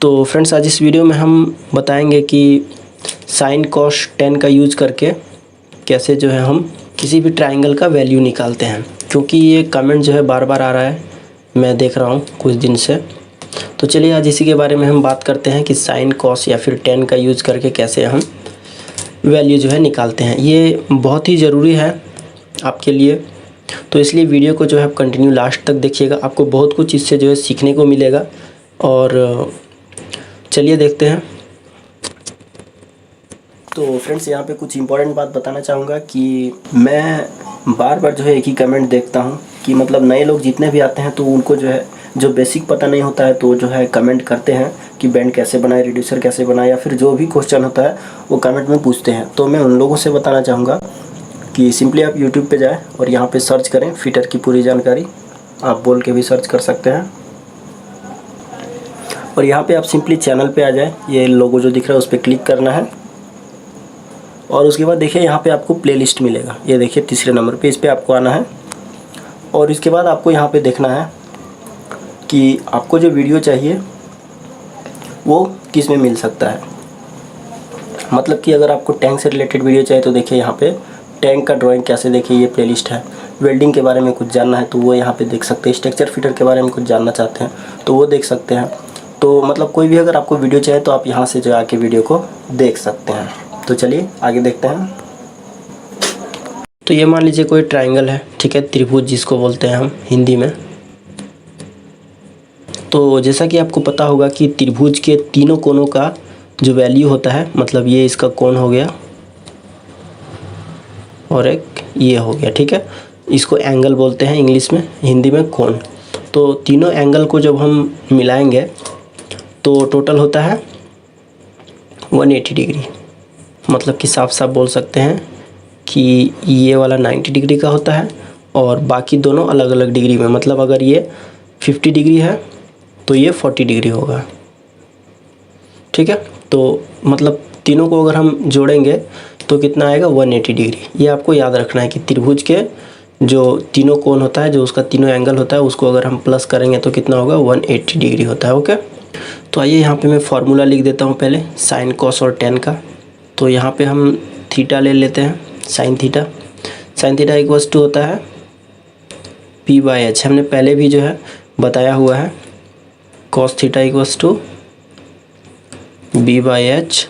तो फ्रेंड्स, आज इस वीडियो में हम बताएंगे कि साइन कॉस टेन का यूज़ करके कैसे जो है हम किसी भी ट्राइंगल का वैल्यू निकालते हैं, क्योंकि ये कमेंट जो है बार बार आ रहा है, मैं देख रहा हूँ कुछ दिन से। तो चलिए आज इसी के बारे में हम बात करते हैं कि साइन कॉस या फिर टेन का यूज़ करके कैसे हम वैल्यू जो है निकालते हैं। ये बहुत ही ज़रूरी है आपके लिए, तो इसलिए वीडियो को जो है आप कंटिन्यू लास्ट तक देखिएगा। आपको बहुत कुछ इससे जो है सीखने को मिलेगा। और चलिए देखते हैं। तो फ्रेंड्स, यहाँ पे कुछ इंपॉर्टेंट बात बताना चाहूँगा कि मैं बार बार जो है एक ही कमेंट देखता हूँ कि मतलब नए लोग जितने भी आते हैं तो उनको जो है जो बेसिक पता नहीं होता है, तो जो है कमेंट करते हैं कि बैंड कैसे बनाए, रिड्यूसर कैसे बनाए, या फिर जो भी क्वेश्चन होता है वो कमेंट में पूछते हैं। तो मैं उन लोगों से बताना चाहूँगा कि सिंपली आप यूट्यूब पे जाएं और यहाँ पे सर्च करें फिटर की पूरी जानकारी। आप बोल के भी सर्च कर सकते हैं, और यहाँ पे आप सिंपली चैनल पे आ जाएं। ये लोगो जो दिख रहा है उस पर क्लिक करना है, और उसके बाद देखिए यहाँ पे आपको प्लेलिस्ट मिलेगा। ये देखिए तीसरे नंबर पे, इस पर आपको आना है। और इसके बाद आपको यहाँ पे देखना है कि आपको जो वीडियो चाहिए वो किस में मिल सकता है। मतलब कि अगर आपको टैंक से रिलेटेड वीडियो चाहिए तो देखिए यहाँ पे टैंक का ड्राइंग कैसे, देखिए ये प्लेलिस्ट है। वेल्डिंग के बारे में कुछ जानना है तो वो यहाँ पे देख सकते हैं। स्ट्रक्चर फिटर के बारे में कुछ जानना चाहते हैं तो वो देख सकते हैं। तो मतलब कोई भी अगर आपको वीडियो चाहिए तो आप यहाँ से जो आके वीडियो को देख सकते हैं। तो चलिए आगे देखते हैं। तो ये मान लीजिए कोई ट्राइंगल है, ठीक है, त्रिभुज जिसको बोलते हैं हम हिंदी में। तो जैसा कि आपको पता होगा कि त्रिभुज के तीनों कोनों का जो वैल्यू होता है, मतलब ये इसका कोण हो गया और एक ये हो गया, ठीक है। इसको एंगल बोलते हैं इंग्लिश में, हिंदी में कोण। तो तीनों एंगल को जब हम मिलाएंगे तो टोटल होता है 180 डिग्री। मतलब कि साफ साफ बोल सकते हैं कि ये वाला 90 डिग्री का होता है और बाकी दोनों अलग अलग डिग्री में। मतलब अगर ये 50 डिग्री है तो ये 40 डिग्री होगा, ठीक है। तो मतलब तीनों को अगर हम जोड़ेंगे तो कितना आएगा, 180 डिग्री। ये आपको याद रखना है कि त्रिभुज के जो तीनों कोण होता है, जो उसका तीनों एंगल होता है, उसको अगर हम प्लस करेंगे तो कितना होगा, 180 डिग्री होता है। ओके, तो आइए यहाँ पे मैं फार्मूला लिख देता हूँ पहले साइन कॉस और टेन का। तो यहाँ पे हम थीटा ले लेते हैं, sine theta. Sine theta equals to होता है P/H। हमने पहले भी जो है बताया हुआ है। Cos theta equals to B/H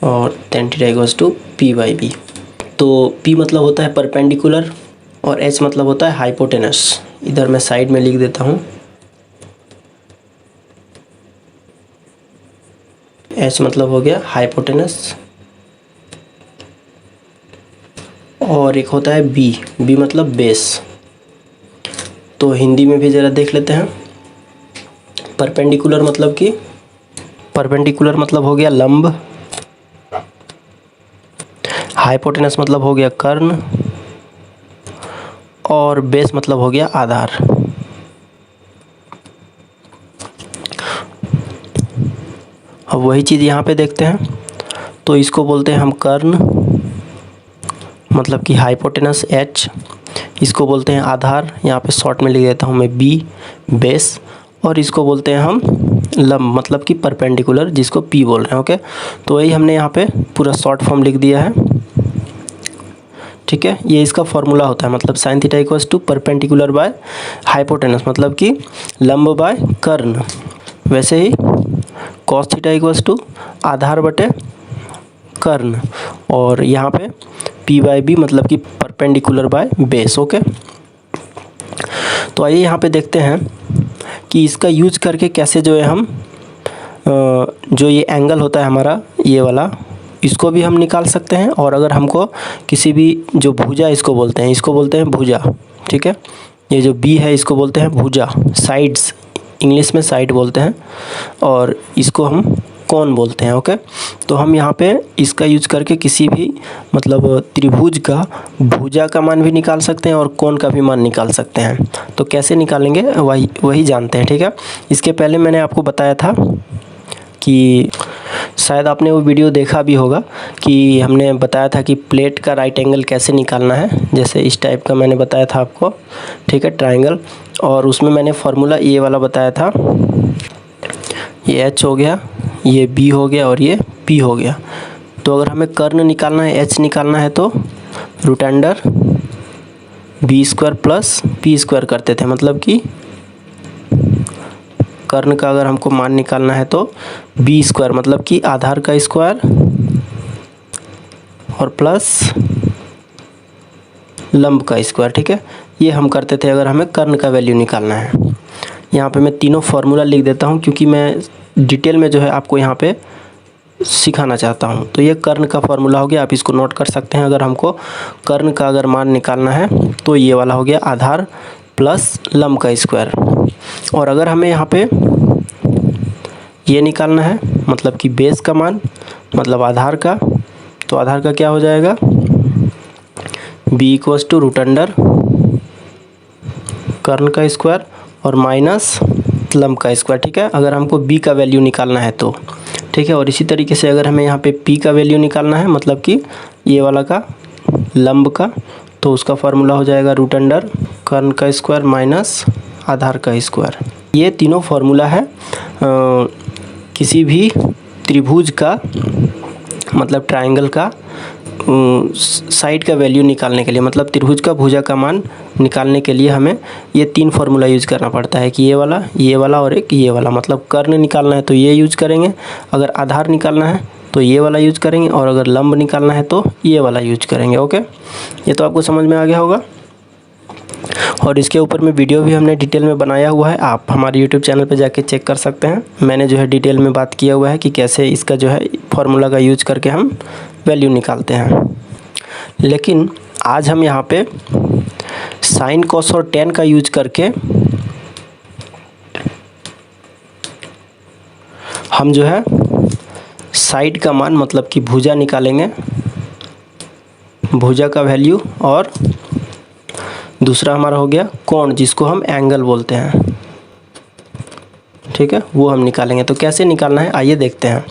और tan theta equals to P/B। तो P मतलब होता है परपेंडिकुलर और H मतलब होता है हाइपोटेनस। इधर मैं साइड में लिख देता हूँ, H मतलब हो गया हाइपोटेनस, और एक होता है B मतलब बेस। तो हिंदी में भी ज़रा देख लेते हैं। परपेंडिकुलर मतलब हो गया लंब, हाइपोटेनस मतलब हो गया कर्ण, और बेस मतलब हो गया आधार। अब वही चीज़ यहाँ पे देखते हैं। तो इसको बोलते हैं हम कर्ण, मतलब कि हाइपोटेनस H। इसको बोलते हैं आधार, यहाँ पे शॉर्ट में लिख देता हूँ मैं B, बेस। और इसको बोलते हैं हम लंब, मतलब कि परपेंडिकुलर, जिसको P बोल रहे हैं। ओके, तो वही हमने यहाँ पे पूरा शॉर्ट फॉर्म लिख दिया है, ठीक है। ये इसका फॉर्मूला होता है, मतलब sine theta equals to perpendicular by hypotenuse, मतलब कि लंब बाय कर्ण। वैसे ही कॉस थीटा इक्वल्स टू आधार बटे कर्ण, और यहाँ पे P/B मतलब कि परपेंडिकुलर बाय बेस। ओके, तो आइए यहाँ पे देखते हैं कि इसका यूज करके कैसे जो है हम जो ये एंगल होता है हमारा ये वाला, इसको भी हम निकाल सकते हैं। और अगर हमको किसी भी जो भुजा इसको बोलते हैं भुजा, ठीक है। ये जो B है इसको बोलते हैं भुजा, साइड्स इंग्लिश में साइड बोलते हैं, और इसको हम कोण बोलते हैं। ओके, तो हम यहाँ पे इसका यूज करके किसी भी मतलब त्रिभुज का भुजा का मान भी निकाल सकते हैं और कोण का भी मान निकाल सकते हैं। तो कैसे निकालेंगे वही जानते हैं, ठीक है। इसके पहले मैंने आपको बताया था कि शायद आपने वो वीडियो देखा भी होगा कि हमने बताया था कि प्लेट का राइट एंगल कैसे निकालना है। जैसे इस टाइप का मैंने बताया था आपको, ठीक है, ट्रायंगल। और उसमें मैंने फार्मूला ये वाला बताया था, ये H हो गया, ये B हो गया और ये P हो गया। तो अगर हमें कर्ण निकालना है, H निकालना है तो root under B² plus P² करते थे, मतलब कि कर्ण का अगर हमको मान निकालना है तो B² मतलब कि आधार का स्क्वायर और प्लस लंब का स्क्वायर। ठीक है, ये हम करते थे अगर हमें कर्ण का वैल्यू निकालना है। यहाँ पे मैं तीनों फार्मूला लिख देता हूँ क्योंकि मैं डिटेल में जो है आपको यहाँ पे सिखाना चाहता हूँ। तो ये कर्ण का फार्मूला हो गया, आप इसको नोट कर सकते हैं। अगर हमको कर्ण का अगर मान निकालना है तो ये वाला हो गया आधार प्लस लंब का स्क्वायर। और अगर हमें यहाँ पे ये निकालना है मतलब कि बेस का मान, मतलब आधार का, तो आधार का क्या हो जाएगा, B = रूट अंडर कर्ण का स्क्वायर और माइनस लंब का स्क्वायर। ठीक है, अगर हमको B का वैल्यू निकालना है तो ठीक है। और इसी तरीके से अगर हमें यहाँ पे P का वैल्यू निकालना है, मतलब कि ये वाला का लंब का, तो उसका फार्मूला हो जाएगा रूट अंडर कर्ण का स्क्वायर माइनस आधार का स्क्वायर। ये तीनों फार्मूला है किसी भी त्रिभुज का, मतलब ट्रायंगल का साइड का वैल्यू निकालने के लिए, मतलब त्रिभुज का भुजा का मान निकालने के लिए हमें ये तीन फार्मूला यूज़ करना पड़ता है कि ये वाला और एक ये वाला। मतलब कर्ण निकालना है तो ये यूज़ करेंगे, अगर आधार निकालना है तो ये वाला यूज़ करेंगे, और अगर लंब निकालना है तो ये वाला यूज करेंगे। ओके, ये तो आपको समझ में आ गया होगा। और इसके ऊपर में वीडियो भी हमने डिटेल में बनाया हुआ है, आप हमारे यूट्यूब चैनल पे जाके चेक कर सकते हैं। मैंने जो है डिटेल में बात किया हुआ है कि कैसे इसका जो है फार्मूला का यूज करके हम वैल्यू निकालते हैं। लेकिन आज हम यहाँ पे साइन, कॉस और टेन का यूज करके हम जो है साइड का मान, मतलब कि भुजा निकालेंगे, भुजा का वैल्यू, और दूसरा हमारा हो गया कोण, जिसको हम एंगल बोलते हैं। ठीक है, वो हम निकालेंगे। तो कैसे निकालना है आइए देखते हैं।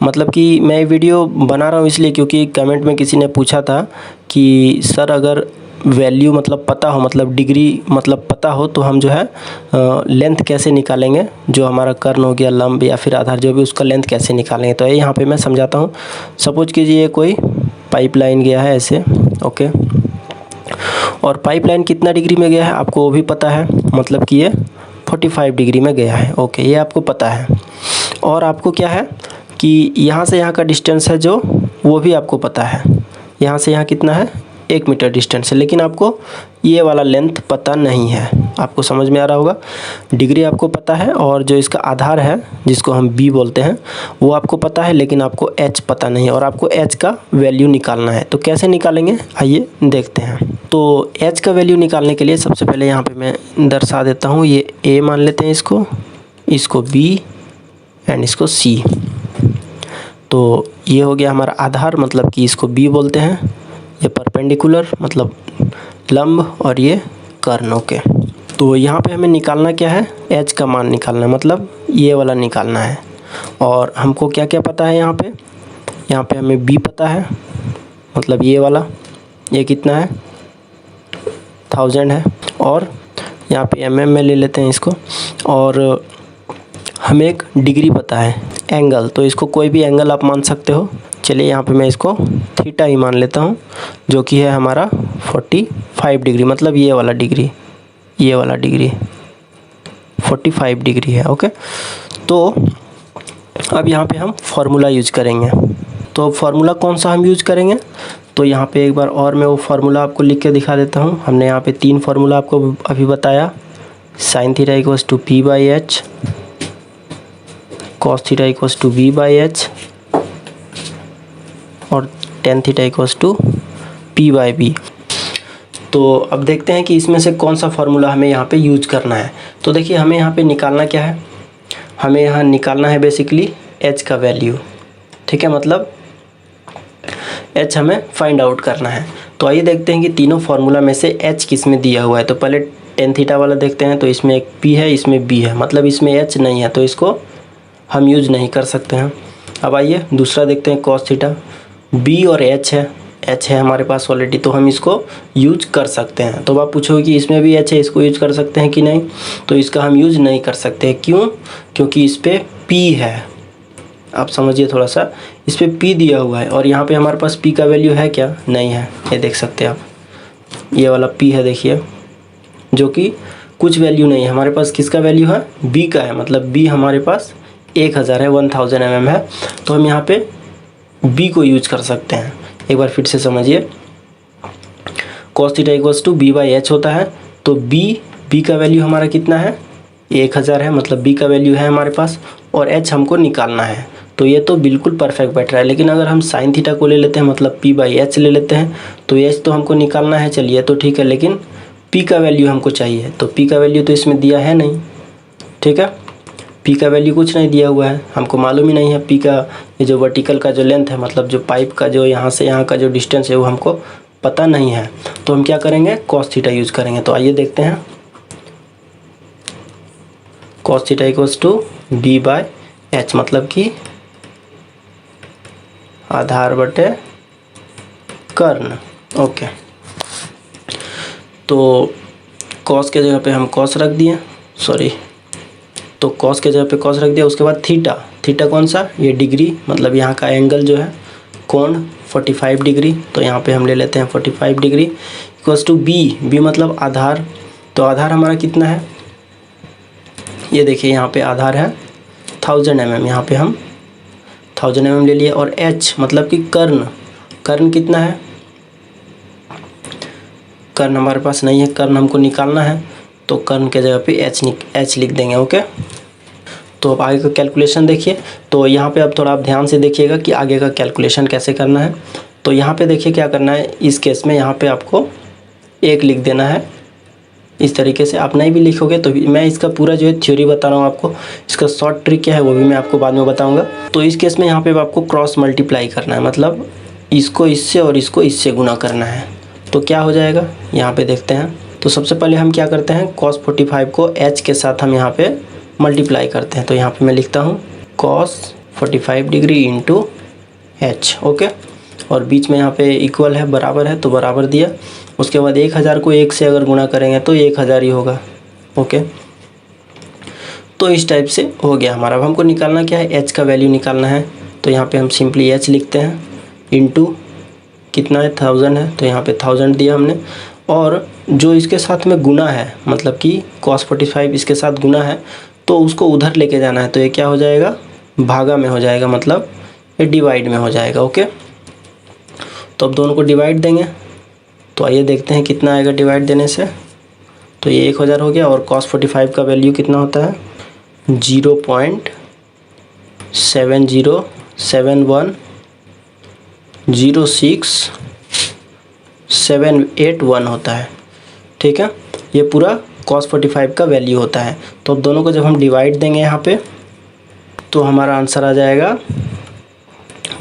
मतलब कि मैं वीडियो बना रहा हूँ इसलिए क्योंकि कमेंट में किसी ने पूछा था कि सर अगर वैल्यू मतलब पता हो, मतलब डिग्री मतलब पता हो, तो हम जो है लेंथ कैसे निकालेंगे, जो हमारा कर्ण हो गया, लंब या फिर आधार जो भी, उसका लेंथ कैसे निकालेंगे। तो यहाँ पे मैं समझाता हूँ। सपोज कीजिए कोई पाइपलाइन गया है ऐसे, ओके, और पाइपलाइन कितना डिग्री में गया है आपको वो भी पता है, मतलब कि ये 45 डिग्री में गया है। ओके, ये आपको पता है। और आपको क्या है कि यहाँ से यहाँ का डिस्टेंस है जो, वो भी आपको पता है। यहाँ से यहाँ कितना है, 1 मीटर डिस्टेंस है, लेकिन आपको ये वाला लेंथ पता नहीं है। आपको समझ में आ रहा होगा। डिग्री आपको पता है, और जो इसका आधार है जिसको हम B बोलते हैं वो आपको पता है, लेकिन आपको H पता नहीं है, और आपको H का वैल्यू निकालना है। तो कैसे निकालेंगे आइए देखते हैं। तो H का वैल्यू निकालने के लिए सबसे पहले यहाँ पे मैं दर्शा देता हूँ। ये A मान लेते हैं, इसको B एंड इसको C। तो ये हो गया हमारा आधार, मतलब कि इसको B बोलते हैं। ये परपेंडिकुलर मतलब लंब, और ये कर्ण। ओके, तो यहाँ पे हमें निकालना क्या है, H का मान निकालना है, मतलब ये वाला निकालना है। और हमको क्या क्या पता है यहाँ पे हमें B पता है, मतलब ये वाला, ये कितना है 1000 है। और यहाँ पे mm में ले लेते हैं इसको। और हमें एक डिग्री पता है, एंगल, तो इसको कोई भी एंगल आप मान सकते हो। चलिए यहाँ पे मैं इसको थीटा ही मान लेता हूँ, जो कि है हमारा 45 डिग्री, मतलब ये वाला डिग्री 45 डिग्री है। ओके, तो अब यहाँ पे हम फार्मूला यूज करेंगे। तो फार्मूला कौन सा हम यूज करेंगे, तो यहाँ पे एक बार और मैं वो फार्मूला आपको लिख के दिखा देता हूँ। हमने यहाँ पे 3 फार्मूला आपको अभी बताया। Sine theta = P/H, cos theta = V/H, और टेन थीटा = P/B। तो अब देखते हैं कि इसमें से कौन सा फार्मूला हमें यहाँ पे यूज करना है। तो देखिए हमें यहाँ पे निकालना क्या है, हमें यहाँ निकालना है बेसिकली H का वैल्यू। ठीक है, मतलब H हमें फाइंड आउट करना है। तो आइए देखते हैं कि तीनों फार्मूला में से H किस में दिया हुआ है। तो पहले टेन थीटा वाला देखते हैं। तो इसमें एक P है, इसमें B है, मतलब इसमें H नहीं है, तो इसको हम यूज नहीं कर सकते हैं। अब आइए दूसरा देखते हैं, कॉस थीटा। B और H है हमारे पास ऑलरेडी, तो हम इसको यूज कर सकते हैं। तो आप पूछोगे कि इसमें भी H है, इसको यूज कर सकते हैं कि नहीं, तो इसका हम यूज नहीं कर सकते हैं। क्यों? क्योंकि इस पर P है, आप समझिए थोड़ा सा, इस पर P दिया हुआ है और यहाँ पे हमारे पास P का वैल्यू है क्या? नहीं है। ये देख सकते हैं आप, ये वाला P है देखिए, जो कि कुछ वैल्यू नहीं है। हमारे पास किसका वैल्यू है? B का है, मतलब B हमारे पास 1000 है, 1000 mm है, तो हम यहाँ पे B को यूज कर सकते हैं। एक बार फिर से समझिए, cos theta equals to B/h होता है, तो B का वैल्यू हमारा कितना है? 1000 है, मतलब B का वैल्यू है हमारे पास, और H हमको निकालना है। तो ये तो बिल्कुल परफेक्ट बैठ रहा है। लेकिन अगर हम साइन थीटा को ले लेते हैं, मतलब P/h ले लेते हैं, तो H तो हमको निकालना है, चलिए तो ठीक है, लेकिन P का वैल्यू हमको चाहिए, तो P का वैल्यू तो इसमें दिया है नहीं, ठीक है। P का वैल्यू कुछ नहीं दिया हुआ है, हमको मालूम ही नहीं है P का, ये जो वर्टिकल का जो लेंथ है, मतलब जो पाइप का जो यहाँ से यहाँ का जो डिस्टेंस है, वो हमको पता नहीं है। तो हम क्या करेंगे? cos थीटा यूज करेंगे। तो आइए देखते हैं, cos theta equals to B/h, मतलब कि आधार बटे कर्ण। ओके, तो cos के जगह पे हम cos रख दिए, तो cos के जगह पे cos रख दिया। उसके बाद थीटा कौन सा? ये डिग्री, मतलब यहाँ का एंगल जो है, कोण 45 डिग्री, तो यहाँ पे हम ले लेते हैं 45 डिग्री इक्वल्स टू B मतलब आधार। तो आधार हमारा कितना है? ये देखिए यहाँ पे आधार है 1000 mm, यहाँ पे हम 1000 mm ले लिए। और H मतलब कि कर्ण कितना है? कर्ण हमारे पास नहीं है, कर्ण हमको निकालना है, तो कर्ण के जगह पे H लिख देंगे। ओके, तो अब आगे का कैलकुलेशन देखिए। तो यहाँ पे अब थोड़ा आप ध्यान से देखिएगा कि आगे का कैलकुलेशन कैसे करना है। तो यहाँ पे देखिए क्या करना है, इस केस में यहाँ पे आपको 1 लिख देना है। इस तरीके से आप नहीं भी लिखोगे तो मैं इसका पूरा जो है थ्योरी बता रहा हूँ आपको, इसका शॉर्ट ट्रिक क्या है वो भी मैं आपको बाद में बताऊँगा। तो इस केस में यहाँ पे आपको क्रॉस मल्टीप्लाई करना है, मतलब इसको इससे और इसको इससे गुना करना है। तो क्या हो जाएगा यहाँ पे देखते हैं। तो सबसे पहले हम क्या करते हैं, cos 45 को H के साथ हम यहाँ पे मल्टीप्लाई करते हैं। तो यहाँ पे मैं लिखता हूँ cos 45 degree into H। Okay, और बीच में यहाँ पे इक्वल है, बराबर है, तो बराबर दिया। उसके बाद 1000 को 1 से अगर गुणा करेंगे तो 1000 ही होगा। ओके, तो इस टाइप से हो गया हमारा। अब हमको निकालना क्या है? H का वैल्यू निकालना है। तो यहाँ पे हम सिंपली H लिखते हैं, इंटू कितना है? 1000 है, तो यहाँ पे 1000 दिया हमने। और जो इसके साथ में गुना है, मतलब कि cos 45 इसके साथ गुना है, तो उसको उधर लेके जाना है। तो ये क्या हो जाएगा? भागा में हो जाएगा, मतलब ये डिवाइड में हो जाएगा। ओके, तो अब दोनों को डिवाइड देंगे। तो आइए देखते हैं कितना आएगा डिवाइड देने से। तो ये 1000 हो गया, और cos 45 का वैल्यू कितना होता है? 0.707106,781 होता है, ठीक है। ये पूरा cos 45 का वैल्यू होता है। तो अब दोनों को जब हम डिवाइड देंगे यहाँ पे, तो हमारा आंसर आ जाएगा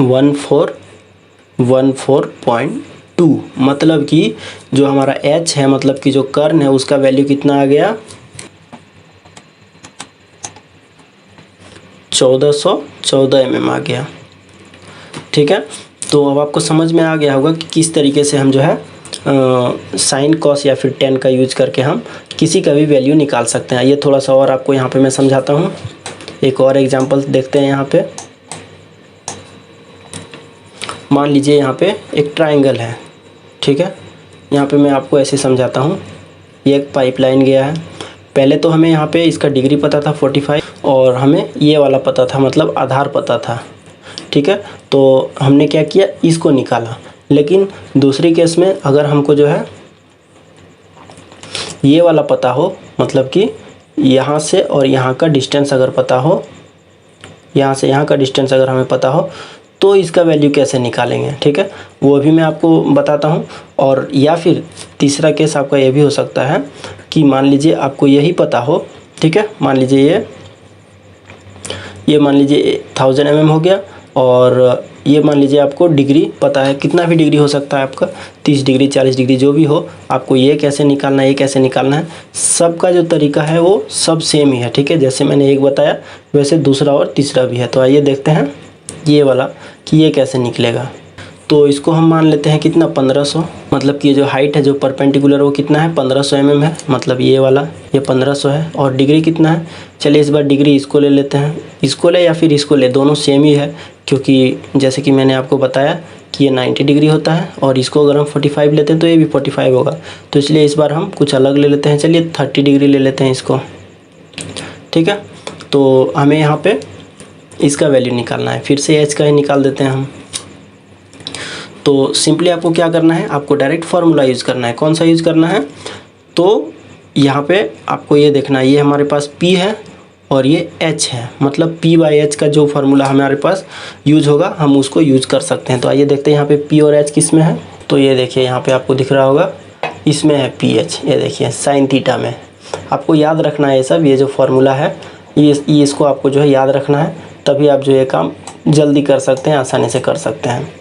1414.2, मतलब कि जो हमारा H है, मतलब कि जो कर्ण है, उसका वैल्यू कितना आ गया? 1414 mm आ गया, ठीक है। तो अब आपको समझ में आ गया होगा कि किस तरीके से हम जो है साइन कॉस या फिर टेन का यूज करके हम किसी का भी वैल्यू निकाल सकते हैं। ये थोड़ा सा और आपको यहाँ पे मैं समझाता हूँ। एक और एग्जांपल देखते हैं यहाँ पे। मान लीजिए यहाँ पे एक ट्रायंगल है, ठीक है। यहाँ पे मैं आपको ऐसे समझाता हूँ। ये एक पाइपलाइन गया है। पहले तो हमें यहाँ पे इसका डिग्री पता था 45, और हमें ये वाला पता था, मतलब आधार पता था, ठीक है। तो हमने क्या किया, इसको निकाला। लेकिन दूसरी केस में अगर हमको जो है ये वाला पता हो, मतलब कि यहाँ से और यहाँ का डिस्टेंस अगर पता हो, यहाँ से यहाँ का डिस्टेंस अगर हमें पता हो, तो इसका वैल्यू कैसे निकालेंगे, ठीक है, वो भी मैं आपको बताता हूँ। और या फिर तीसरा केस आपका ये भी हो सकता है कि मान लीजिए आपको यही पता हो, ठीक है। मान लीजिए ये मान लीजिए 1000 mm हो गया, और ये मान लीजिए आपको डिग्री पता है, कितना भी डिग्री हो सकता है आपका, 30 डिग्री 40 डिग्री जो भी हो। आपको ये कैसे निकालना है, ये कैसे निकालना है, सबका जो तरीका है वो सब सेम ही है, ठीक है। जैसे मैंने एक बताया वैसे दूसरा और तीसरा भी है। तो आइए देखते हैं ये वाला कि ये कैसे निकलेगा। तो इसको हम मान लेते हैं कितना 1500, मतलब कि ये जो हाइट है जो परपेंडिकुलर वो कितना है 1500 mm है, मतलब ये वाला ये 1500 है। और डिग्री कितना है, चलिए इस बार डिग्री इसको ले लेते हैं, इसको ले या फिर इसको ले, दोनों सेम ही है, क्योंकि जैसे कि मैंने आपको बताया कि ये 90 डिग्री होता है और इसको अगर हम 45 लेते हैं तो ये भी 45 होगा। तो इसलिए इस बार हम कुछ अलग ले लेते हैं, चलिए 30 डिग्री ले लेते हैं इसको, ठीक है। तो हमें यहाँ पे इसका वैल्यू निकालना है, फिर से एच का ही निकाल देते हैं हम। तो सिंपली आपको क्या करना है, आपको डायरेक्ट फार्मूला यूज़ करना है। कौन सा यूज़ करना है, तो यहाँ पे आपको ये देखना है, ये हमारे पास P है और ये H है, मतलब P/H का जो फार्मूला हमारे पास यूज़ होगा हम उसको यूज़ कर सकते हैं। तो आइए देखते हैं यहाँ पे P और H किस में है। तो ये देखिए यहाँ पे आपको दिख रहा होगा, इसमें है PH, ये देखिए साइन थीटा में। आपको याद रखना है ये सब, ये जो फार्मूला है ये इसको आपको जो है याद रखना है, तभी आप जो ये काम जल्दी कर सकते हैं, आसानी से कर सकते हैं।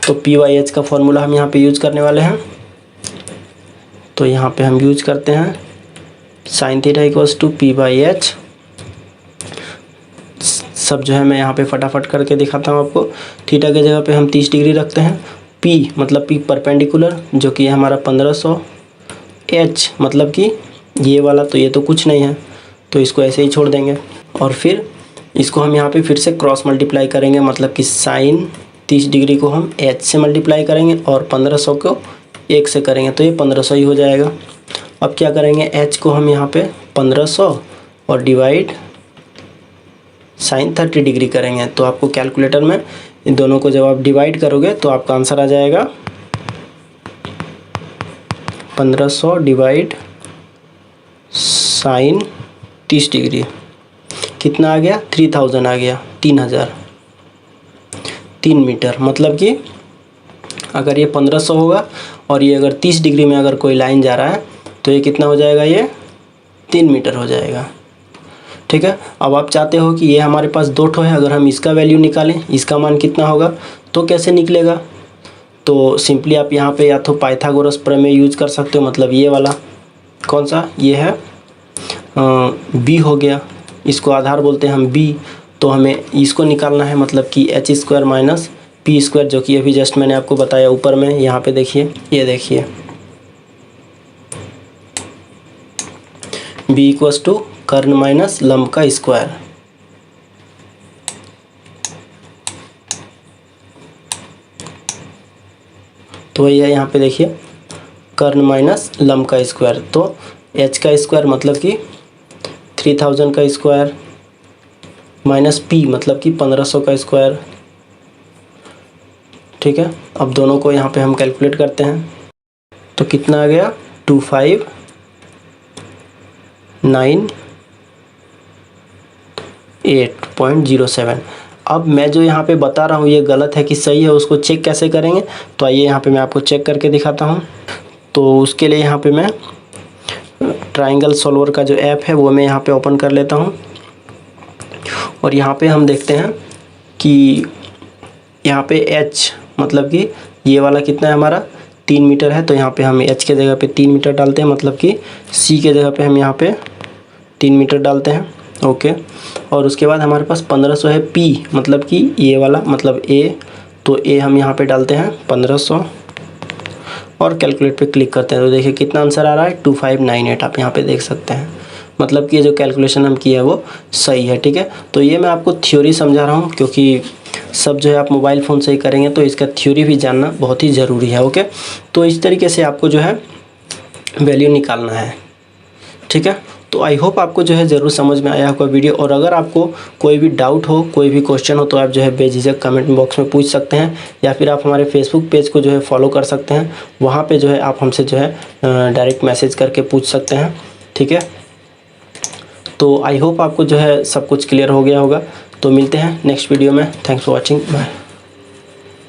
तो P/H का फार्मूला हम यहाँ पे यूज़ करने वाले हैं। तो यहाँ पे हम यूज करते हैं sine theta equals to P/H। सब जो है मैं यहाँ पे फटाफट करके दिखाता हूँ आपको। थीटा के जगह पे हम 30 डिग्री रखते हैं, P मतलब P परपेंडिकुलर जो कि हमारा 1500, H मतलब कि ये वाला, तो ये तो कुछ नहीं है तो इसको ऐसे ही छोड़ देंगे। और फिर इसको हम यहाँ पे फिर से क्रॉस मल्टीप्लाई करेंगे, मतलब कि साइन 30 डिग्री को हम H से मल्टीप्लाई करेंगे और 1500 को 1 से करेंगे, तो ये 1500 ही हो जाएगा। अब क्या करेंगे, H को हम यहाँ पे 1500 और डिवाइड साइन 30 डिग्री करेंगे। तो आपको कैलकुलेटर में इन दोनों को जब आप डिवाइड करोगे तो आपका आंसर आ जाएगा 1500 डिवाइड साइन 30 डिग्री, कितना आ गया 3000 आ गया, 3000, 3 मीटर। मतलब कि अगर ये 1500 होगा और ये अगर 30 डिग्री में अगर कोई लाइन जा रहा है तो ये कितना हो जाएगा, ये 3 मीटर हो जाएगा, ठीक है। अब आप चाहते हो कि ये हमारे पास 2 ठो है, अगर हम इसका वैल्यू निकालें इसका मान कितना होगा, तो कैसे निकलेगा, तो सिंपली आप यहाँ पे या तो पाइथागोरस प्रमेय यूज कर सकते हो, मतलब ये वाला कौन सा, ये है B हो गया, इसको आधार बोलते हैं हम B। तो हमें इसको निकालना है, मतलब कि h² माइनस P², जो कि अभी जस्ट मैंने आपको बताया ऊपर में। यहाँ पे देखिए, ये देखिए B इक्वल्स टू कर्ण माइनस लंब का स्क्वायर। तो ये यहाँ पे देखिए कर्ण माइनस लंब का स्क्वायर, तो h का स्क्वायर मतलब कि 3000 का स्क्वायर माइनस P मतलब कि 1500 का स्क्वायर, ठीक है। अब दोनों को यहाँ पे हम कैलकुलेट करते हैं, तो कितना आ गया 2598.07। अब मैं जो यहाँ पे बता रहा हूँ ये गलत है कि सही है, उसको चेक कैसे करेंगे, तो आइए यहाँ पे मैं आपको चेक करके दिखाता हूँ। तो उसके लिए यहाँ पे मैं ट्राइंगल सॉल्वर का जो ऐप है वो मैं यहाँ पे ओपन कर लेता हूँ और यहाँ पे हम देखते हैं कि यहाँ पे H मतलब कि ये वाला कितना है हमारा 3 मीटर है, तो यहाँ पे हम H के जगह पे 3 मीटर डालते हैं, मतलब कि C के जगह पे हम यहाँ पे 3 मीटर डालते हैं, ओके। और उसके बाद हमारे पास 1500 है P मतलब कि ये वाला मतलब A, तो A हम यहाँ पे डालते हैं 1500 और कैलकुलेट पे क्लिक करते हैं। तो देखिए कितना आंसर आ रहा है 2598, आप यहाँ पे देख सकते हैं, मतलब कि ये जो कैलकुलेशन हम किया है वो सही है, ठीक है। तो ये मैं आपको थ्योरी समझा रहा हूँ, क्योंकि सब जो है आप मोबाइल फ़ोन से ही करेंगे तो इसका थ्योरी भी जानना बहुत ही ज़रूरी है, ओके। तो इस तरीके से आपको जो है वैल्यू निकालना है, ठीक है। तो आई होप आपको जो है ज़रूर समझ में आया होगा वीडियो, और अगर आपको कोई भी डाउट हो, कोई भी क्वेश्चन हो, तो आप जो है बेझिझक कमेंट बॉक्स में पूछ सकते हैं, या फिर आप हमारे फेसबुक पेज को जो है फॉलो कर सकते हैं, वहाँ पे जो है आप हमसे जो है डायरेक्ट मैसेज करके पूछ सकते हैं, ठीक है। तो आई होप आपको जो है सब कुछ क्लियर हो गया होगा। तो मिलते हैं नेक्स्ट वीडियो में, थैंक्स फॉर वॉचिंग, बाय।